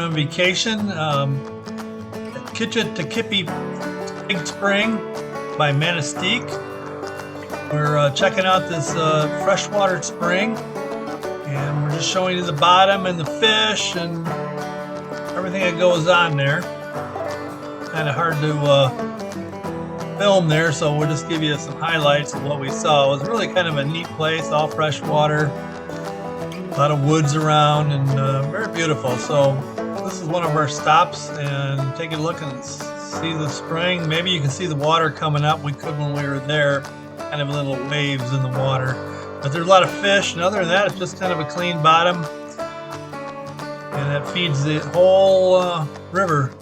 on vacation at Kitch-iti-kipi Big Spring by Manistee. We're checking out this freshwater spring, and we're just showing you the bottom and the fish and everything that goes on there. Kind of hard to film there, so we'll just give you some highlights of what we saw. It was really kind of a neat place, all fresh water, a lot of woods around, and very beautiful. So this is one of our stops, and take a look and see the spring. Maybe you can see the water coming up. We could when we were there, kind of little waves in the water. But there's a lot of fish, and other than that, it's just kind of a clean bottom, and that feeds the whole river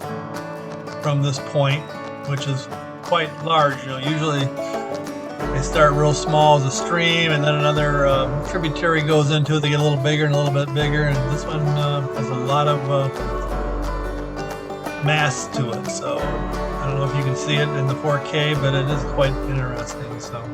from this point, which is quite large. You know, usually they start real small as a stream, and then another tributary goes into it. They get a little bigger and a little bit bigger, and this one has a lot of mass to it. So I don't know if you can see it in the 4K, but it is quite interesting. So.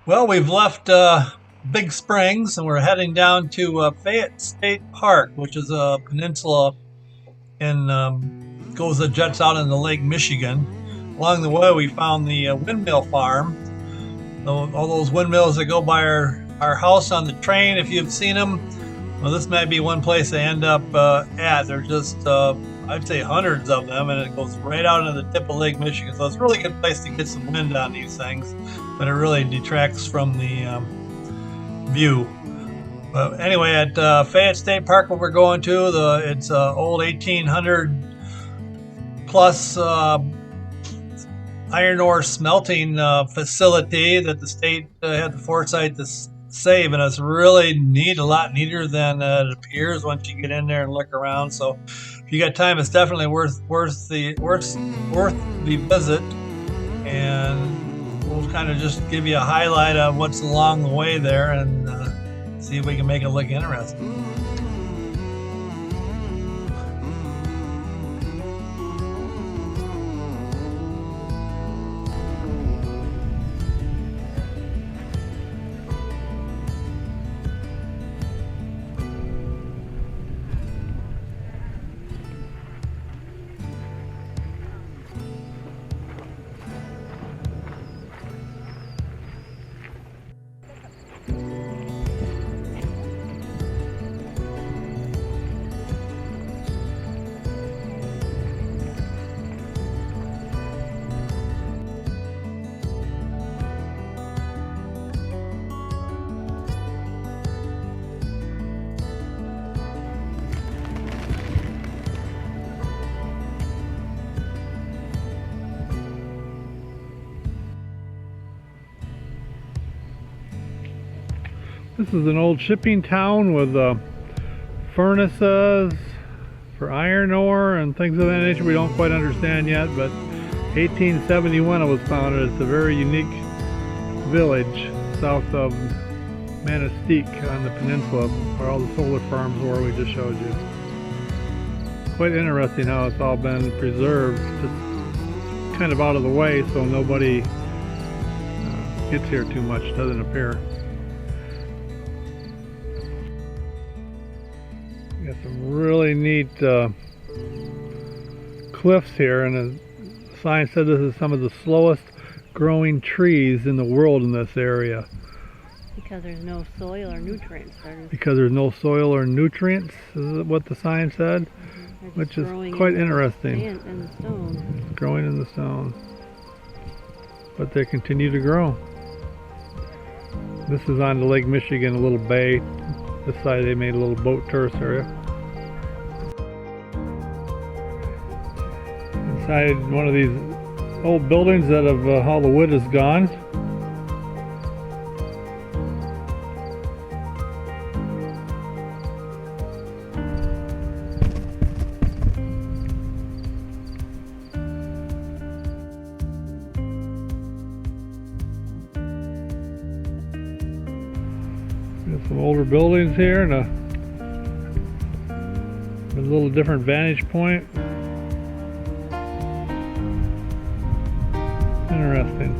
Well, we've left Big Springs, and we're heading down to Fayettte State Park, which is a peninsula and jets out into Lake Michigan. Along the way, we found the windmill farm. All those windmills that go by our house on the train, if you've seen them, well, this might be one place they end up at. There's just, I'd say, hundreds of them, and it goes right out into the tip of Lake Michigan. So it's a really good place to get some wind on these things, but it really detracts from the view. But anyway, at Fayette State Park, what we're going to, it's an old 1800 plus iron ore smelting facility that the state had the foresight to save, and it's really neat, a lot neater than it appears once you get in there and look around. So if you got time, it's definitely worth the visit, and we'll kind of just give you a highlight of what's along the way there, and see if we can make it look interesting. This is an old shipping town with furnaces for iron ore and things of that nature we don't quite understand yet, but 1871 it was founded. It's a very unique village south of Manistee on the peninsula where all the solar farms were we just showed you. Quite interesting how it's all been preserved, just kind of out of the way so nobody gets here too much, doesn't appear. Got some really neat cliffs here, and the sign said this is some of the slowest growing trees in the world in this area. Because there's no soil or nutrients. Because there's no soil or nutrients, is what the sign said, which is quite interesting. In the stone. Growing in the stone. But they continue to grow. This is on the Lake Michigan, a little bay. This side they made a little boat tourist area. Inside one of these old buildings that have all the wood is gone. Got some older buildings here and a little different vantage point. Interesting.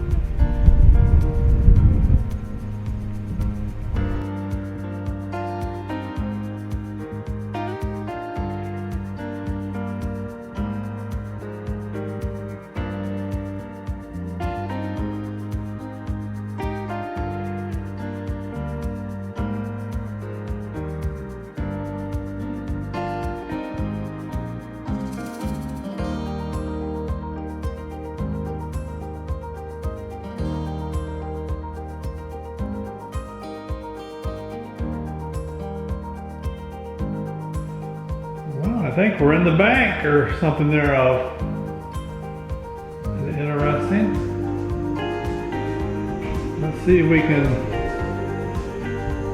I think we're in the bank or something thereof. Is it interesting? Let's see if we can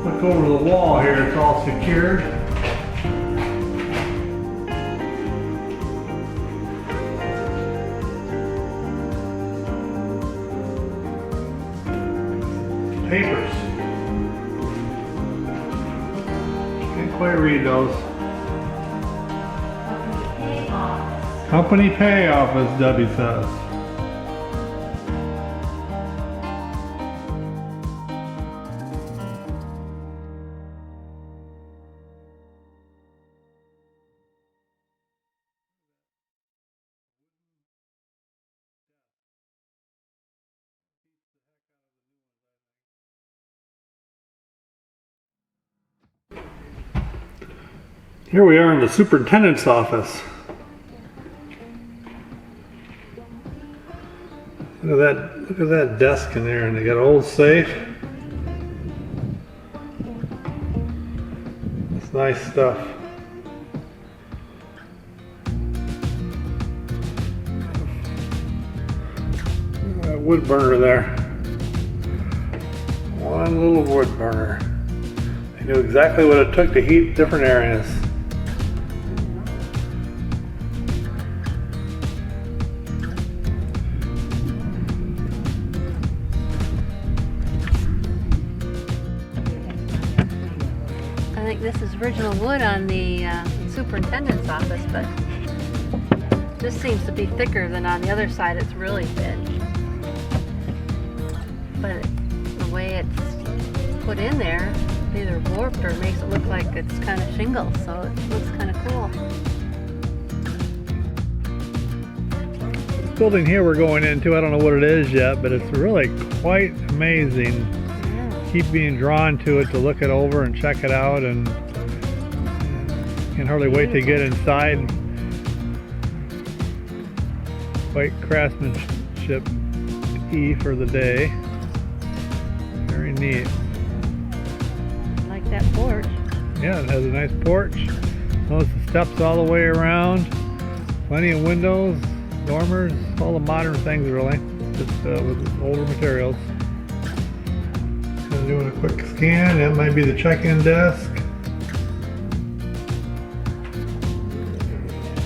look over the wall here. It's all secured. Papers. Can't quite read those. Company pay office, Debbie says. Here we are in the superintendent's office. Look at that desk in there, and they got an old safe. It's nice stuff. That wood burner there. One little wood burner. They knew exactly what it took to heat different areas. I think this is original wood on the superintendent's office, but this seems to be thicker than on the other side. It's really thin. But the way it's put in there, it's either warped or makes it look like it's kind of shingle, so it looks kind of cool. This building here we're going into, I don't know what it is yet, but it's really quite amazing. Keep being drawn to it to look it over and check it out, and can hardly wait to get inside. Quite craftsmanship for the day. Very neat. I like that porch. Yeah, it has a nice porch. Notice the steps all the way around. Plenty of windows, dormers, all the modern things really, just with older materials. Doing a quick scan. That might be the check-in desk.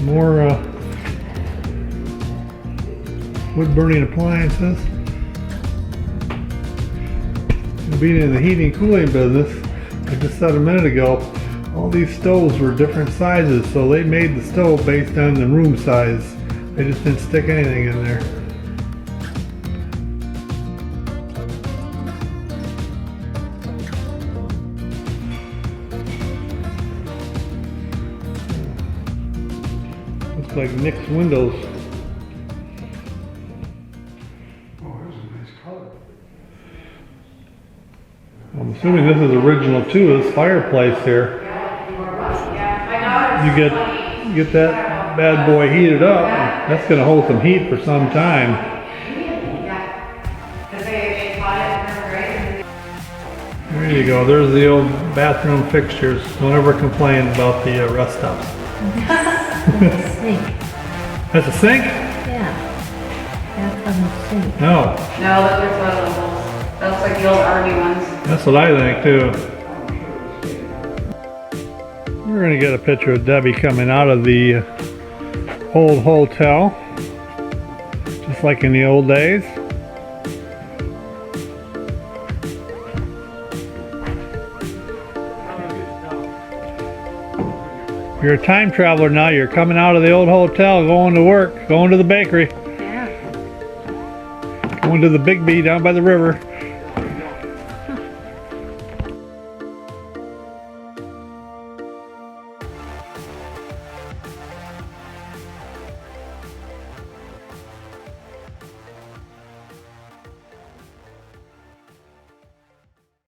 More wood-burning appliances. being in the heating cooling business, I just said a minute ago, all these stoves were different sizes, so they made the stove based on the room size. They just didn't stick anything in there. Looks like Nick's windows. I'm assuming this is original too, this fireplace here. You get that bad boy heated up, that's going to hold some heat for some time. There you go, there's the old bathroom fixtures. Don't ever complain about the rust stops. Sink. That's a sink? Yeah. That's from the sink. No. No, those are toilet bowls. That's like the old army ones. That's what I think too. We're going to get a picture of Debbie coming out of the old hotel, just like in the old days. You're a time traveler now. You're coming out of the old hotel, going to work, going to the bakery, Yeah. going to the Big B down by the river.